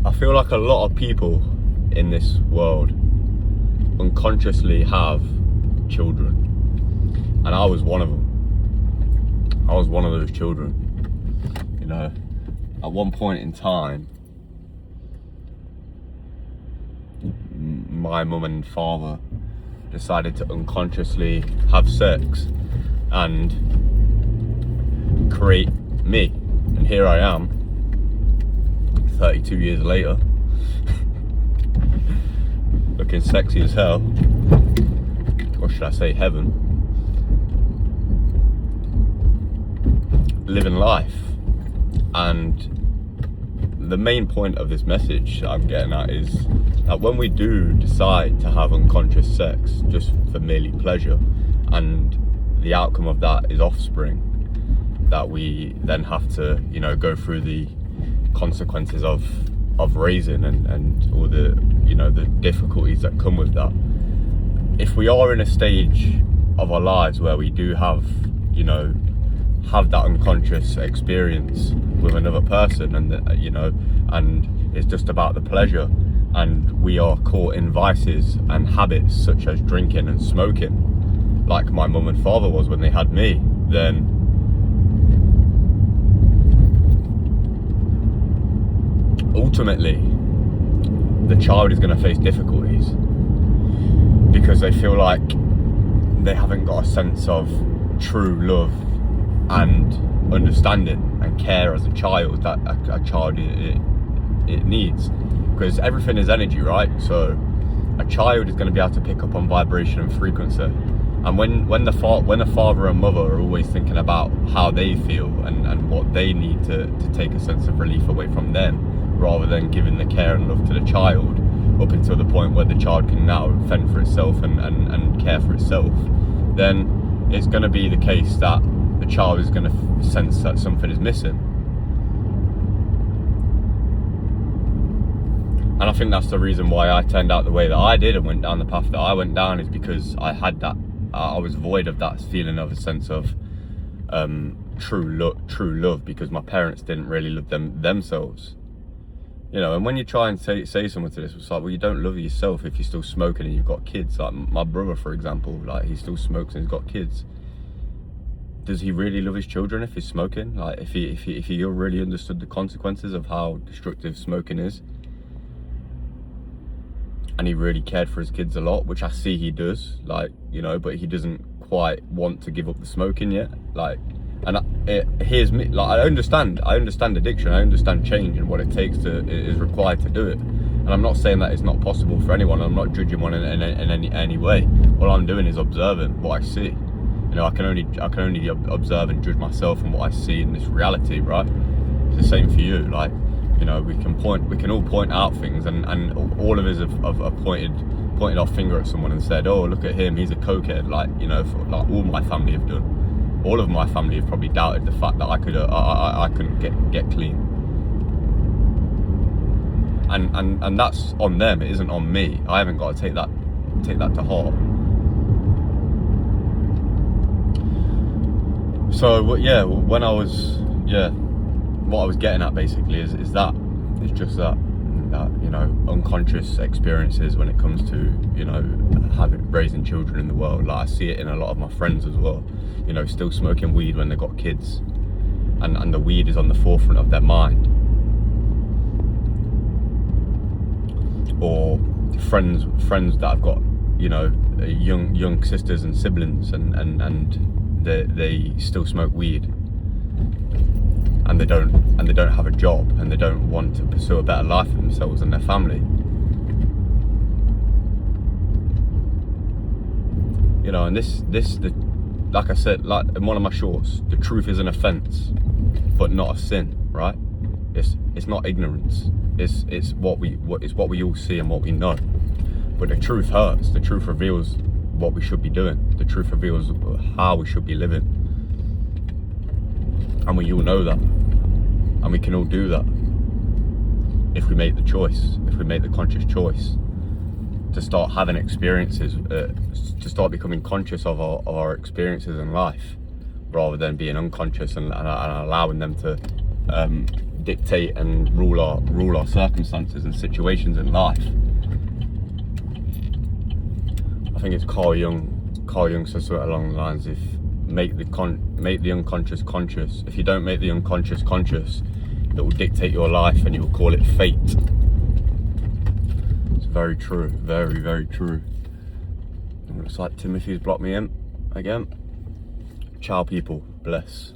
I feel like a lot of people in this world unconsciously have children, and I was one of them. I was one of those children. You know, at one point in time, my mum and father decided to unconsciously have sex and create me, and here I am 32 years later looking sexy as hell, or should I say heaven, living life. And the main point of this message that I'm getting at is that when we do decide to have unconscious sex just for merely pleasure, and the outcome of that is offspring that we then have to, you know, go through the consequences of raising and all the, you know, the difficulties that come with that. If we are in a stage of our lives where we do have, you know, have that unconscious experience with another person, and you know, and it's just about the pleasure, and we are caught in vices and habits such as drinking and smoking, like my mum and father was when they had me, then ultimately the child is going to face difficulties because they feel like they haven't got a sense of true love and understanding and care as a child that a child it needs, because everything is energy, right? So a child is going to be able to pick up on vibration and frequency, and when the father and mother are always thinking about how they feel and what they need to take a sense of relief away from them, rather than giving the care and love to the child up until the point where the child can now fend for itself and care for itself, then it's going to be the case that the child is going to sense that something is missing. And I think that's the reason why I turned out the way that I did and went down the path that I went down, is because I had that, I was void of that feeling of a sense of true love, because my parents didn't really love themselves. You know, and when you try and say someone to this, it's like, well, you don't love yourself if you're still smoking and you've got kids. Like my brother, for example, like he still smokes and he's got kids. Does he really love his children if he's smoking? Like if he really understood the consequences of how destructive smoking is, and he really cared for his kids a lot, which I see he does, like, you know, but he doesn't quite want to give up the smoking yet. Like, and here's me, like, I understand addiction, I understand change and what it takes is required to do it. And I'm not saying that it's not possible for anyone. I'm not judging one in any way. All I'm doing is observing what I see. You know, I can only observe and judge myself and what I see in this reality, right? It's the same for you. Like, you know, we can all point out things, and all of us have pointed our finger at someone and said, oh, look at him, he's a cokehead. Like, you know, like all my family have done. All of my family have probably doubted the fact that I couldn't get clean. And that's on them, it isn't on me. I haven't got to take that to heart. So yeah, when I was, what I was getting at basically is just that, you know, unconscious experiences when it comes to, you know, raising children in the world. Like I see it in a lot of my friends as well, you know, still smoking weed when they've got kids, and the weed is on the forefront of their mind. Or friends that have got, you know, young sisters and siblings, and they still smoke weed, and they don't have a job, and they don't want to pursue a better life for themselves and their family. You know, and this like I said, like in one of my shorts, the truth is an offense, but not a sin, right? It's not ignorance. It's what we all see and what we know. But the truth hurts. The truth reveals what we should be doing. The truth reveals how we should be living. And we all know that. And we can all do that if we make the choice, if we make the conscious choice to start having experiences, to start becoming conscious of our experiences in life, rather than being unconscious and allowing them to dictate and rule our circumstances and situations in life. I think it's Carl Jung says something along the lines of make the unconscious conscious. If you don't make the unconscious conscious, it will dictate your life, and you will call it fate. It's very true, very, very true. It looks like Timothy's blocked me in again. Ciao, people. Bless.